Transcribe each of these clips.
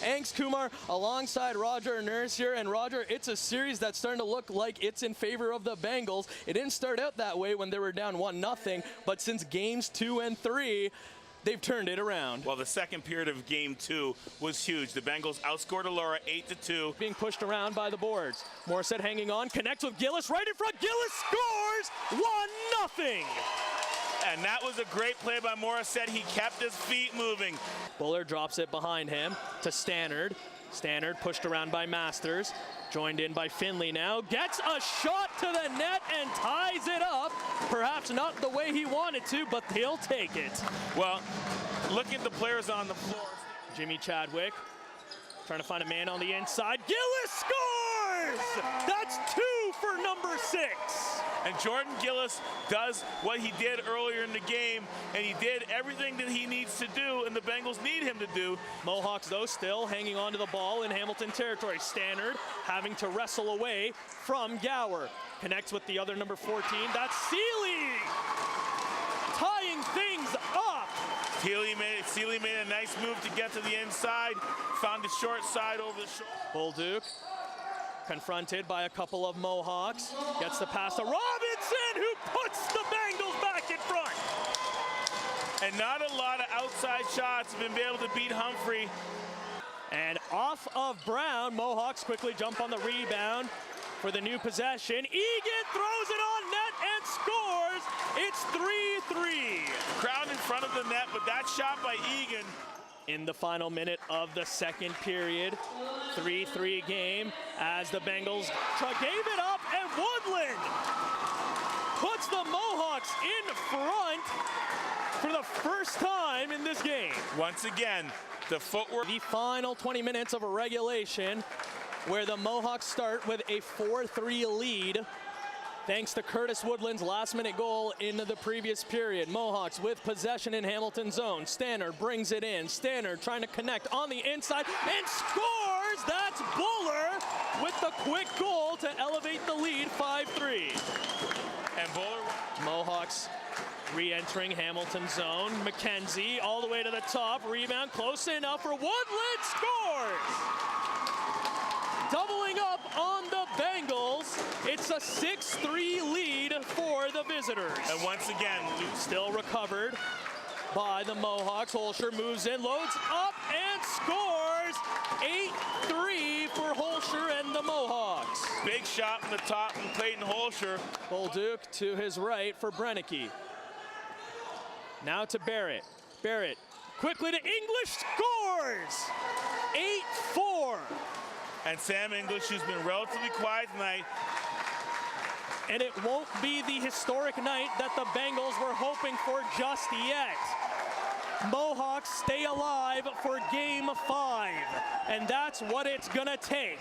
Anks, Kumar, alongside Roger Nurse here. And Roger, it's a series that's starting to look like it's in favor of the Bengals. It didn't start out that way when they were down 1-0, but since games 2 and 3, they've turned it around. Well, the second period of game 2 was huge. The Bengals outscored Elora 8-2. Being pushed around by the boards. Morissette hanging on, connects with Gillis right in front. Gillis scores 1-0. And that was a great play by Morissette. He kept his feet moving. Buller drops it behind him to Stannard. Stannard pushed around by Masters. Joined in by Finley now. Gets a shot to the net and ties it up. Perhaps not the way he wanted to, but he'll take it. Well, look at the players on the floor. Jimmy Chadwick trying to find a man on the inside. Gillis scores! That's 2 for number 6. And Jordan Gillis does what he did earlier in the game, and he did everything that he needs to do, and the Bengals need him to do. Mohawks, though, still hanging on to the ball in Hamilton territory. Stannard having to wrestle away from Gower. Connects with the other number 14. That's Seeley! Tying things up! Seeley made a nice move to get to the inside, found the short side over the shoulder. Bolduc confronted by a couple of Mohawks. Gets the pass to Robinson, who puts the Bengals back in front. And not a lot of outside shots have been able to beat Humphrey. And off of Brown, Mohawks quickly jump on the rebound for the new possession. Egan throws it on net and scores. It's 3-3. Crowd in front of the net, but that shot by Egan. In the final minute of the second period, 3-3 game as the Bengals gave it up, and Woodland puts the Mohawks in front for the first time in this game. Once again, the footwork. The final 20 minutes of a regulation where the Mohawks start with a 4-3 lead. Thanks to Curtis Woodland's last-minute goal in the previous period. Mohawks with possession in Hamilton zone. Stannard brings it in. Stannard trying to connect on the inside and scores! That's Buller with the quick goal to elevate the lead 5-3. And Buller. Mohawks re-entering Hamilton zone. McKenzie all the way to the top. Rebound close enough for Woodland. Scores! Doubling up on the Bengals. It's a 6-3 lead for the visitors. And once again, still recovered by the Mohawks. Holscher moves in, loads up, and scores. 8-3 for Holscher and the Mohawks. Big shot from the top from Clayton Holscher. Bolduc to his right for Brennicke. Now to Barrett. Barrett quickly to English, scores. 8-4. And Sam English, who's been relatively quiet tonight. And it won't be the historic night that the Bengals were hoping for just yet. Mohawks stay alive for game 5. And that's what it's gonna take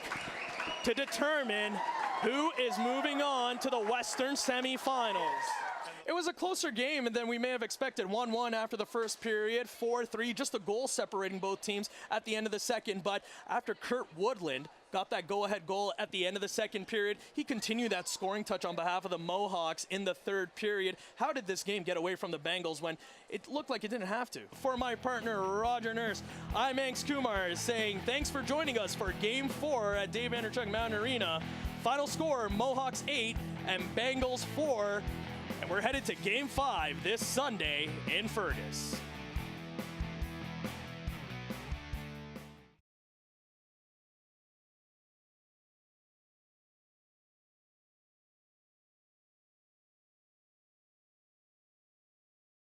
to determine who is moving on to the Western semifinals. It was a closer game than we may have expected. 1-1 after the first period, 4-3, just a goal separating both teams at the end of the second. But after Kurt Woodland got that go-ahead goal at the end of the second period, he continued that scoring touch on behalf of the Mohawks in the third period. How did this game get away from the Bengals when it looked like it didn't have to? For my partner, Roger Nurse, I'm Anks Kumar saying thanks for joining us for Game 4 at Dave Vanderchuk Mountain Arena. Final score, Mohawks 8 and Bengals 4. And we're headed to Game 5 this Sunday in Fergus.